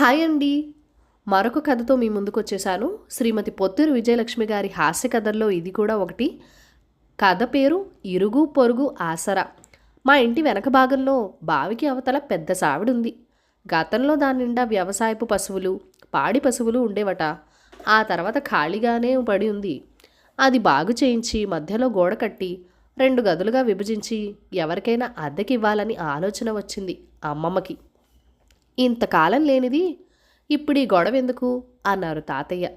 Hi అండి. మరొక కథతో మీ ముందుకొచ్చేసాను. శ్రీమతి పొత్తూరు విజయలక్ష్మి గారి హాస్య కథల్లో ఇది కూడా ఒకటి. కథ పేరు ఇరుగు పొరుగు ఆసరా. మా ఇంటి వెనక భాగంలో బావికి అవతల పెద్ద సావిడుంది. గతంలో దాని నిండా వ్యవసాయపు పశువులు, పాడి పశువులు ఉండేవట. ఆ తర్వాత ఖాళీగానే పడి ఉంది. అది బాగు చేయించి మధ్యలో గోడ కట్టి 2 గదులుగా విభజించి ఎవరికైనా అద్దెకివ్వాలని ఆలోచన వచ్చింది అమ్మమ్మకి. ఇంతకాలం లేనిది ఇప్పుడు ఈ గొడవ ఎందుకు అన్నారు తాతయ్య.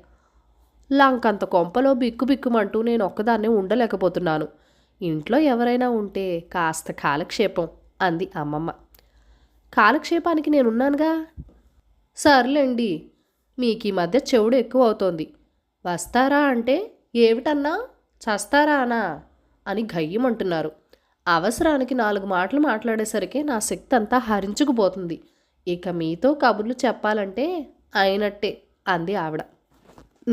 లంకంత కొంపలో బిక్కుబిక్కుమంటూ నేను ఒక్కదాన్నే ఉండలేకపోతున్నాను. ఇంట్లో ఎవరైనా ఉంటే కాస్త కాలక్షేపం అంది అమ్మమ్మ. కాలక్షేపానికి నేనున్నానుగా. సర్లేండి, మీకు ఈ మధ్య చెవుడు ఎక్కువ అవుతోంది. వస్తారా అంటే ఏమిటన్నా, చస్తారా అనా అని గయ్యమంటున్నారు. అవసరానికి 4 మాటలు మాట్లాడేసరికి నా శక్తి అంతా హరించుకుపోతుంది. ఇక మీతో కబుర్లు చెప్పాలంటే అయినట్టే అంది ఆవిడ.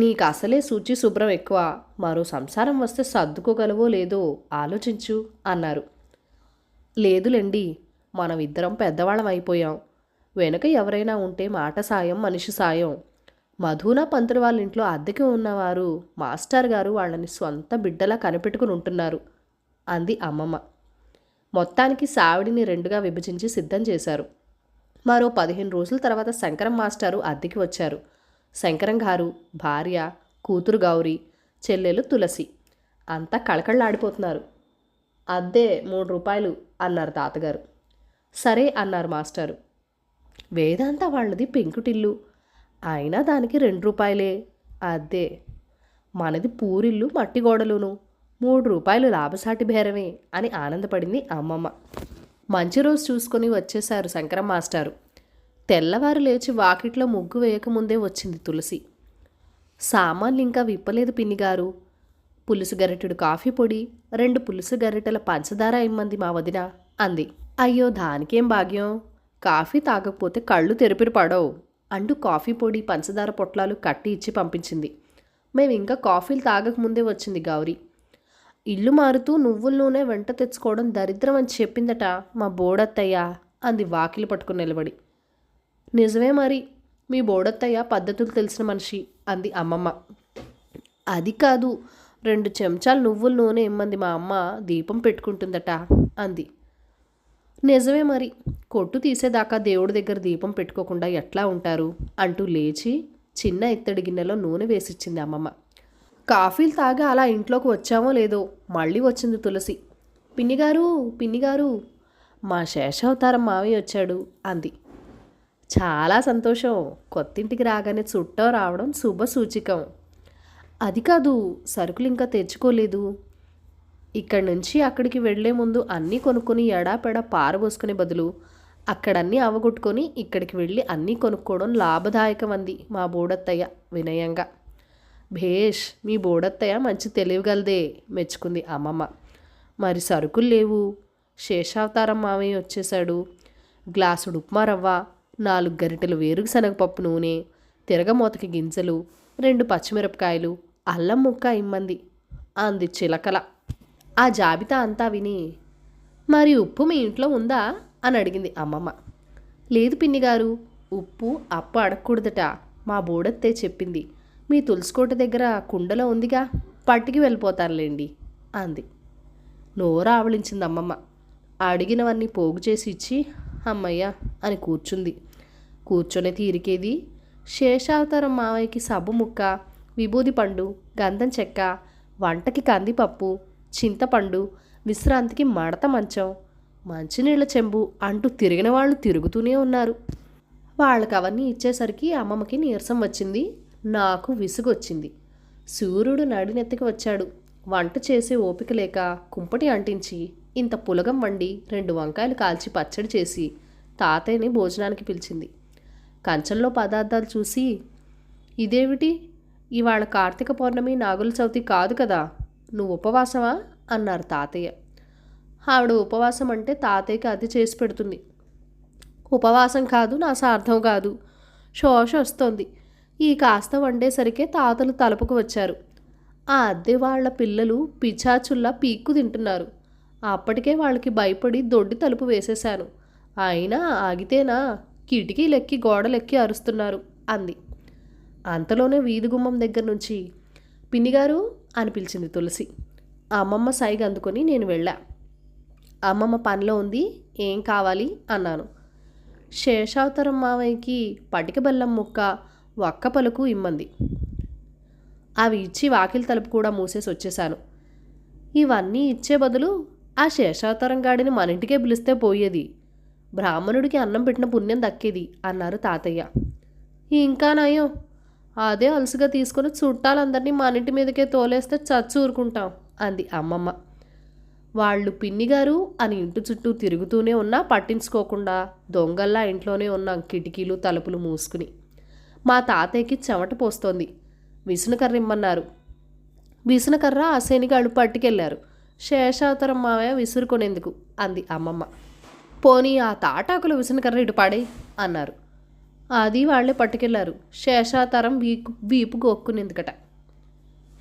నీకు అసలే శుచి శుభ్రం ఎక్కువ. మరో సంసారం వస్తే సర్దుకోగలవో లేదో ఆలోచించు అన్నారు. లేదులేండి, మనం ఇద్దరం పెద్దవాళ్ళం అయిపోయాం. వెనుక ఎవరైనా ఉంటే మాట సాయం మనిషి సాయం. మధునా పంతులు వాళ్ళ ఇంట్లో అద్దెకి ఉన్నవారు మాస్టర్ గారు వాళ్ళని స్వంత బిడ్డలా కనిపెట్టుకుని ఉంటున్నారు అంది అమ్మమ్మ. మొత్తానికి సావిడిని 2గా విభజించి సిద్ధం చేశారు. మరో 15 రోజుల తర్వాత శంకరం మాస్టారు అద్దెకి వచ్చారు. శంకరం గారు, భార్య, కూతురు గౌరీ, చెల్లెలు తులసి అంతా కళకళలాడిపోతున్నారు. అద్దె 3 రూపాయలు అన్నారు తాతగారు. సరే అన్నారు మాస్టారు. వేదాంత వాళ్ళది పెంకుటిల్లు, అయినా దానికి 2 రూపాయలే అద్దె. మనది పూరిల్లు మట్టి గోడలును, 3 రూపాయలు లాభసాటి బేరమే అని ఆనందపడింది అమ్మమ్మ. మంచి రోజు చూసుకొని వచ్చేశారు శంకరం మాస్టారు. తెల్లవారు లేచి వాకిట్లో ముగ్గు వేయకముందే వచ్చింది తులసి. సామాన్లు ఇంకా విప్పలేదు పిన్నిగారు. పులుసు గరిటెడు కాఫీ పొడి, 2 పులుసు గరిటెల పంచదార ఇమ్మంది మా వదిన అంది. అయ్యో, దానికేం భాగ్యం. కాఫీ తాగకపోతే కళ్ళు తెరిపిరి పడవు అంటూ కాఫీ పొడి పంచదార పొట్లాలు కట్టి ఇచ్చి పంపించింది. మేము ఇంకా కాఫీలు తాగకముందే వచ్చింది గౌరీ. ఇల్లు మారుతూ నువ్వుల నూనె వెంట తెచ్చుకోవడం దరిద్రం అని చెప్పిందట మా బోడత్తయ్య అంది వాకిలి పట్టుకుని నిలబడి. నిజమే మరి, మీ బోడత్తయ్య పద్ధతులు తెలిసిన మనిషి అంది అమ్మమ్మ. అది కాదు, 2 చెంచాలు నువ్వుల నూనె ఇమ్మంది మా అమ్మ, దీపం పెట్టుకుంటుందట అంది. నిజమే మరి, కొట్టు తీసేదాకా దేవుడి దగ్గర దీపం పెట్టుకోకుండా ఎట్లా ఉంటారు అంటూ లేచి చిన్న ఇత్తడి గిన్నెలో నూనె వేసిచ్చింది అమ్మమ్మ. కాఫీలు తాగా అలా ఇంట్లోకి వచ్చామో లేదో మళ్ళీ వచ్చింది తులసి. పిన్నిగారు, పిన్నిగారు, మా శేషావతారం మావయ్య వచ్చాడు అంది. చాలా సంతోషం. కొత్తింటికి రాగానే చుట్టం రావడం శుభ సూచికం. అది కాదు, సరుకులు ఇంకా తెచ్చుకోలేదు. ఇక్కడి నుంచి అక్కడికి వెళ్లే ముందు అన్నీ కొనుక్కొని ఎడాపెడా పారబోసుకునే బదులు అక్కడన్నీ అవగొట్టుకొని ఇక్కడికి వెళ్ళి అన్నీ కొనుక్కోవడం లాభదాయకం అంది మా బోడత్తయ్య వినయంగా. భేష్, మీ బోడత్తయ్య మంచి తెలియగలదే మెచ్చుకుంది అమ్మమ్మ. మరి సరుకులు లేవు. శేషావతారం మావయ్య వచ్చేశాడు. గ్లాసుడు ఉప్మా రవ్వ, 4 గరిటెలు వేరుగు శనగపప్పు నూనె, తిరగమూతకి గింజలు, 2 పచ్చిమిరపకాయలు, అల్లం ముక్క ఇమ్మంది అంది చిలకల. ఆ జాబితా అంతా విని, మరి ఉప్పు మీ ఇంట్లో ఉందా అని అడిగింది అమ్మమ్మ. లేదు పిన్నిగారు, ఉప్పు అప్పు అడగకూడదట మా బోడత్తే చెప్పింది. మీ తులసికోట దగ్గర కుండలో ఉందిగా, పట్టుకి వెళ్ళిపోతారులేండి అంది. నోరు ఆవలించింది అమ్మమ్మ. అడిగినవన్నీ పోగు చేసి ఇచ్చి అమ్మయ్య అని కూర్చుంది. కూర్చొని తీరికేది. శేషావతారం మావయ్యకి సబ్బు ముక్క, విభూది పండు, గంధం చెక్క, వంటకి కందిపప్పు, చింతపండు, విశ్రాంతికి మడత మంచం, మంచినీళ్ళ చెంబు అంటూ తిరిగిన వాళ్ళు తిరుగుతూనే ఉన్నారు. వాళ్ళకి అవన్నీ ఇచ్చేసరికి అమ్మమ్మకి నీరసం వచ్చింది. నాకు విసుగొచ్చింది. సూర్యుడు నడినెత్తికి వచ్చాడు. వంట చేసే ఓపిక లేక కుంపటి అంటించి ఇంత పులగం వండి 2 వంకాయలు కాల్చి పచ్చడి చేసి తాతయ్యని భోజనానికి పిలిచింది. కంచంలో పదార్థాలు చూసి, ఇదేమిటి, ఇవాళ కార్తీక పౌర్ణమి నాగుల చవితి కాదు కదా, నువ్వు ఉపవాసమా అన్నారు తాతయ్య. ఆవిడ ఉపవాసం అంటే తాతయ్యకి అది చేసి పెడుతుంది. ఉపవాసం కాదు, నా సార్థం కాదు, శోష వస్తోంది. ఈ కాస్త వండేసరికే తాతలు తలుపుకు వచ్చారు. ఆ అద్దె వాళ్ల పిల్లలు పిచాచుల్లా పీక్కు తింటున్నారు. అప్పటికే వాళ్ళకి భయపడి దొడ్డి తలుపు వేసేశాను. అయినా ఆగితేనా, కిటికీలెక్కి గోడలెక్కి అరుస్తున్నారు అంది. అంతలోనే వీధి గుమ్మం దగ్గర నుంచి పిన్నిగారు అని పిలిచింది తులసి. అమ్మమ్మ సైగ అందుకొని నేను వెళ్ళా. అమ్మమ్మ పనిలో ఉంది, ఏం కావాలి అన్నాను. శేషావతారం మావయ్యకి పటిక బెల్లం ముక్క ఒక్క పలుకు ఇమ్మంది. అవి ఇచ్చి వాకిలి తలుపు కూడా మూసేసి వచ్చేశాను. ఇవన్నీ ఇచ్చే బదులు ఆ శేషావతారం గాడిని మన ఇంటికే పిలిస్తే పోయేది, బ్రాహ్మణుడికి అన్నం పెట్టిన పుణ్యం దక్కేది అన్నారు తాతయ్య. ఇంకా నయం, అదే అలసిగా తీసుకొని చుట్టాలందరినీ మన ఇంటి మీదకే తోలేస్తే చచ్చి ఊరుకుంటాం అంది అమ్మమ్మ. వాళ్ళు పిన్నిగారు అని ఇంటి చుట్టూ తిరుగుతూనే ఉన్నా పట్టించుకోకుండా దొంగల్లా ఇంట్లోనే ఉన్న కిటికీలు తలుపులు మూసుకుని. మా తాతయ్యకి చెమట పోస్తోంది. విసునకర్ర ఇమ్మన్నారు. విసునకర్ర ఆ శనిగాళ్ళు పట్టుకెళ్లారు. శేషావతారం మావయ్య విసురుకొనేందుకు అంది అమ్మమ్మ. పోనీ ఆ తాటాకుల విసునకర్ర ఇటు పాడే అన్నారు. అది వాళ్లే పట్టుకెళ్లారు. శేషావతారం వీపు గోక్కునేందుకట.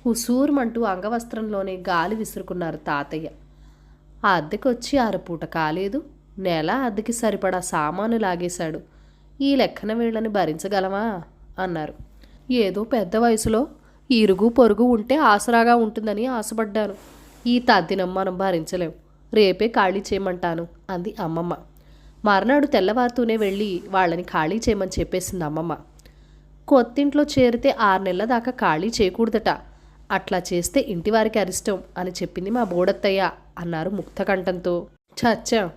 హుసూరుమంటూ అంగవస్త్రంలోనే గాలి విసురుకున్నారు తాతయ్య. ఆ అద్దెకొచ్చి అరపూట కాలేదు, నెల అద్దెకి సరిపడా సామాను లాగేశాడు. ఈ లెక్కన వీళ్ళని భరించగలమా అన్నారు. ఏదో పెద్ద వయసులో ఇరుగు పొరుగు ఉంటే ఆసరాగా ఉంటుందని ఆశపడ్డాను. ఈ తద్దినం మనం భరించలేం, రేపే ఖాళీ చేయమంటాను అంది అమ్మమ్మ. మర్నాడు తెల్లవారుతూనే వెళ్ళి వాళ్ళని ఖాళీ చేయమని చెప్పేసింది అమ్మమ్మ. కొత్తింట్లో చేరితే 6 నెలల దాకా ఖాళీ చేయకూడదట, అట్లా చేస్తే ఇంటివారికి అరిష్టం అని చెప్పింది మా బోడత్తయ్య అన్నారు ముక్తకంఠంతో. చచ్చాం,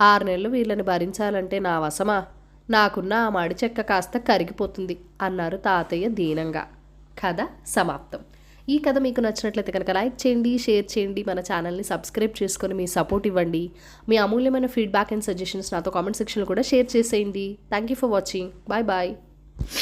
6 నెలలు వీళ్ళని భరించాలంటే నా వశమా? నాకున్న ఆ మాడి చెక్క కాస్త కరిగిపోతుంది అన్నారు తాతయ్య దీనంగా. కథ సమాప్తం. ఈ కథ మీకు నచ్చినట్లయితే కనుక లైక్ చేయండి, షేర్ చేయండి, మన ఛానల్ని సబ్స్క్రైబ్ చేసుకొని మీ సపోర్ట్ ఇవ్వండి. మీ అమూల్యమైన ఫీడ్బ్యాక్ అండ్ సజెషన్స్ నాతో కామెంట్ సెక్షన్లో కూడా షేర్ చేసేయండి. Thank you for watching. Bye bye.